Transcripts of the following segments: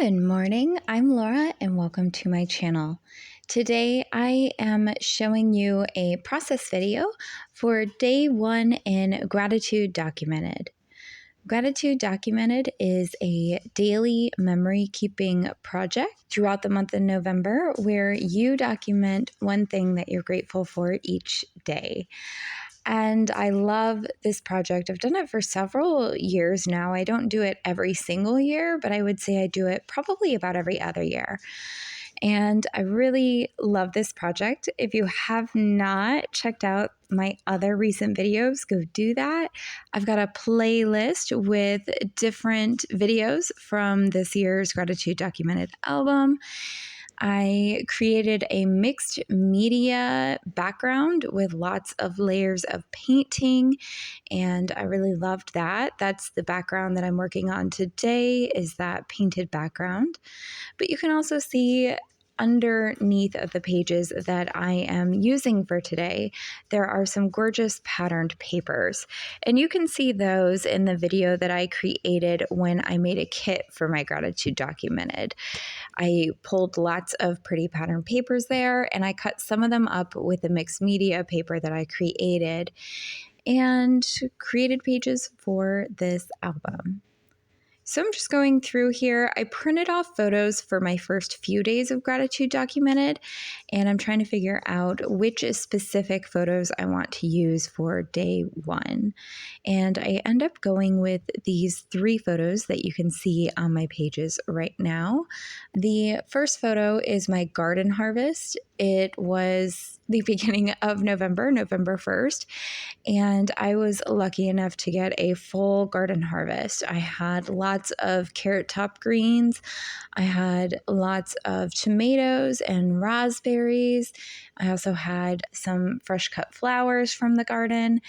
Good morning, I'm Laura and welcome to my channel. Today I am showing you a process video for day 1 in Gratitude Documented. Gratitude Documented is a daily memory keeping project throughout the month of November where you document one thing that you're grateful for each day. And I love this project. I've done it for several years now. I don't do it every single year, but I would say I do it probably about every other year. And I really love this project. If you have not checked out my other recent videos, go do that. I've got a playlist with different videos from this year's Gratitude Documented album. I created a mixed media background with lots of layers of painting, and I really loved that. That's the background that I'm working on today, is that painted background. But you can also see underneath of the pages that I am using for today, there are some gorgeous patterned papers. And you can see those in the video that I created when I made a kit for my Gratitude Documented. I pulled lots of pretty patterned papers there and I cut some of them up with the mixed media paper that I created and created pages for this album. So I'm just going through here. I printed off photos for my first few days of Gratitude Documented, and I'm trying to figure out which specific photos I want to use for day 1. And I end up going with these 3 photos that you can see on my pages right now. The first photo is my garden harvest. It was the beginning of November 1st, and I was lucky enough to get a full garden harvest. I had lots of carrot top greens. I had lots of tomatoes and raspberries. I also had some fresh cut flowers from the garden,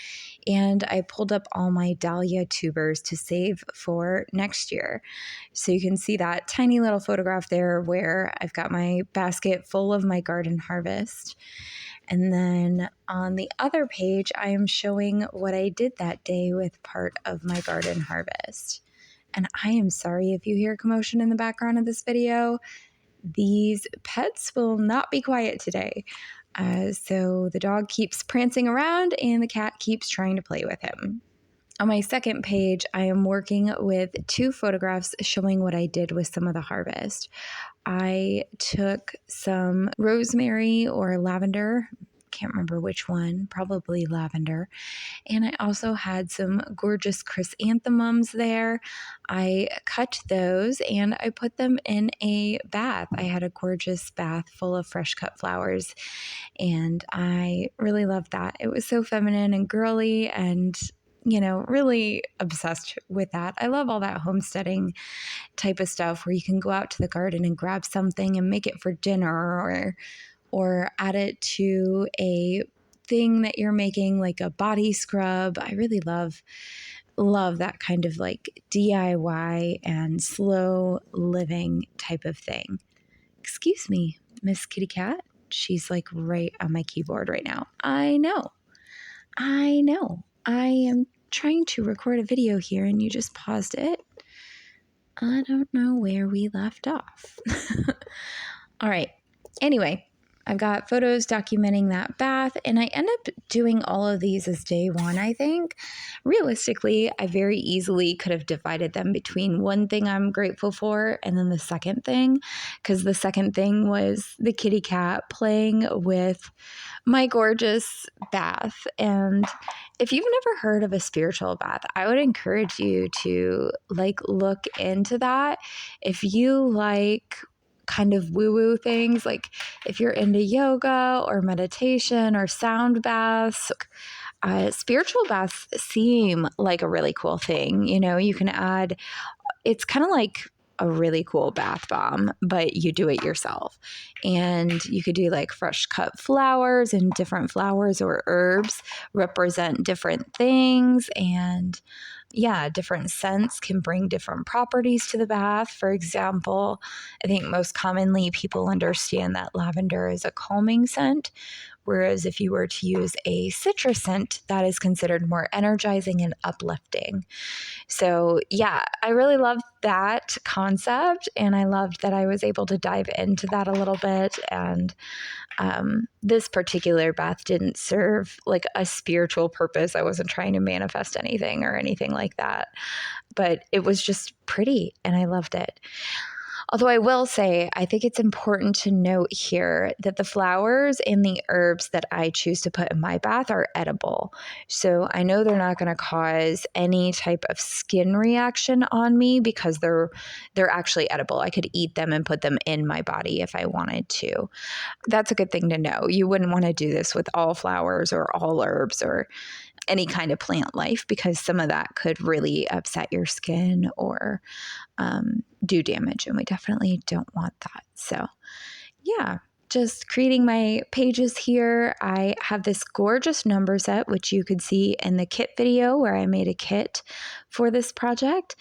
and I pulled up all my dahlia tubers to save for next year. So you can see that tiny little photograph there where I've got my basket full of my garden harvest. And then on the other page, I am showing what I did that day with part of my garden harvest. And I am sorry if you hear commotion in the background of this video. These pets will not be quiet today. So the dog keeps prancing around and the cat keeps trying to play with him. On my second page, I am working with 2 photographs showing what I did with some of the harvest. I took some rosemary or lavender, can't remember which one, probably lavender. And I also had some gorgeous chrysanthemums there. I cut those and I put them in a bath. I had a gorgeous bath full of fresh cut flowers and I really loved that. It was so feminine and girly and really obsessed with that. I love all that homesteading type of stuff where you can go out to the garden and grab something and make it for dinner or add it to a thing that you're making, like a body scrub. I really love that kind of like DIY and slow living type of thing. Excuse me, Miss Kitty Cat. She's like right on my keyboard right now. I know. I am trying to record a video here and you just paused it. I don't know where we left off. All right. Anyway, I've got photos documenting that bath, and I end up doing all of these as day 1, I think. Realistically, I very easily could have divided them between one thing I'm grateful for and then the second thing, because the second thing was the kitty cat playing with my gorgeous bath. And if you've never heard of a spiritual bath, I would encourage you to look into that. If you like kind of woo-woo things, like if you're into yoga or meditation or sound baths, spiritual baths seem like a really cool thing. You can add, it's kind of like a really cool bath bomb, but you do it yourself. And you could do like fresh cut flowers, and different flowers or herbs represent different things. And different scents can bring different properties to the bath. For example, I think most commonly people understand that lavender is a calming scent, Whereas if you were to use a citrus scent, that is considered more energizing and uplifting. So, yeah, I really loved that concept, and I loved that I was able to dive into that a little bit. And this particular bath didn't serve like a spiritual purpose. I wasn't trying to manifest anything or anything like that, but it was just pretty and I loved it. Although I will say, I think it's important to note here that the flowers and the herbs that I choose to put in my bath are edible. So I know they're not going to cause any type of skin reaction on me because they're actually edible. I could eat them and put them in my body if I wanted to. That's a good thing to know. You wouldn't want to do this with all flowers or all herbs or any kind of plant life because some of that could really upset your skin or do damage, and we definitely don't want that. So, yeah, just creating my pages here. I have this gorgeous number set, which you could see in the kit video where I made a kit for this project.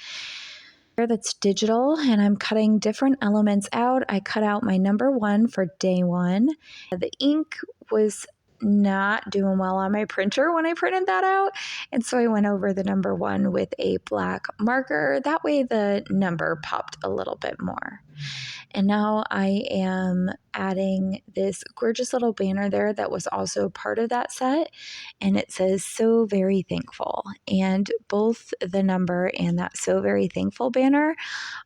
That's digital, and I'm cutting different elements out. I cut out my number 1 for day 1. The ink was not doing well on my printer when I printed that out, and so I went over the number 1 with a black marker. That way the number popped a little bit more. And now I am adding this gorgeous little banner there that was also part of that set. And it says, "So very thankful." And both the number and that "So very thankful" banner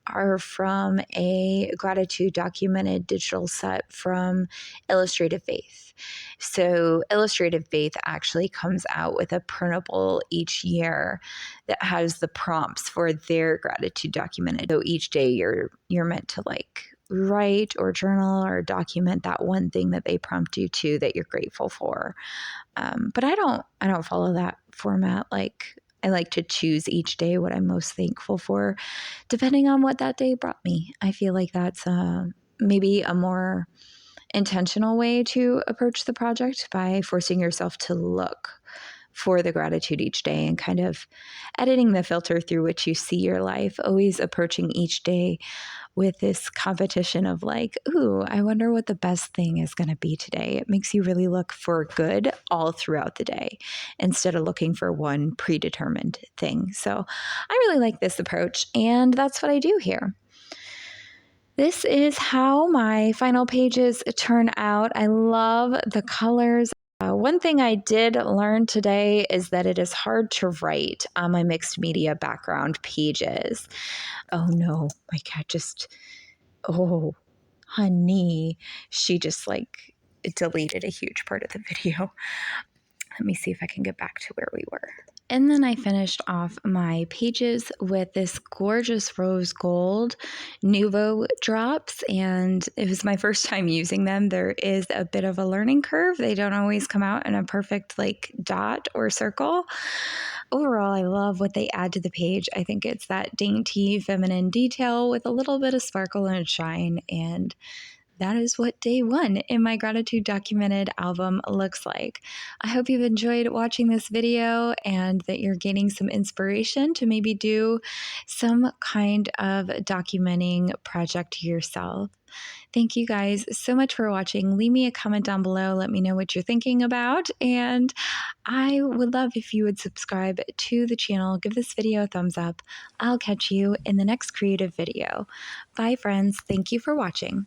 are from a gratitude documented digital set from Illustrative Faith. So Illustrative Faith actually comes out with a printable each year that has the prompts for their gratitude documented. So each day you're meant to like write or journal or document that one thing that they prompt you to that you're grateful for. But I don't follow that format. Like I like to choose each day what I'm most thankful for, depending on what that day brought me. I feel like that's maybe a more intentional way to approach the project by forcing yourself to look for the gratitude each day and kind of editing the filter through which you see your life, always approaching each day with this competition of like, ooh, I wonder what the best thing is going to be today. It makes you really look for good all throughout the day instead of looking for one predetermined thing. So I really like this approach, and that's what I do here. This is how my final pages turn out. I love the colors. One thing I did learn today is that it is hard to write on my mixed media background pages. Oh no, my cat just, oh, honey, she just like deleted a huge part of the video. Let me see if I can get back to where we were. And then I finished off my pages with this gorgeous rose gold Nuvo drops, and it was my first time using them. There is a bit of a learning curve. They don't always come out in a perfect like dot or circle. Overall, I love what they add to the page. I think it's that dainty feminine detail with a little bit of sparkle and shine, and that is what day 1 in my gratitude documented album looks like. I hope you've enjoyed watching this video and that you're gaining some inspiration to maybe do some kind of documenting project yourself. Thank you guys so much for watching. Leave me a comment down below. Let me know what you're thinking about. And I would love if you would subscribe to the channel. Give this video a thumbs up. I'll catch you in the next creative video. Bye, friends. Thank you for watching.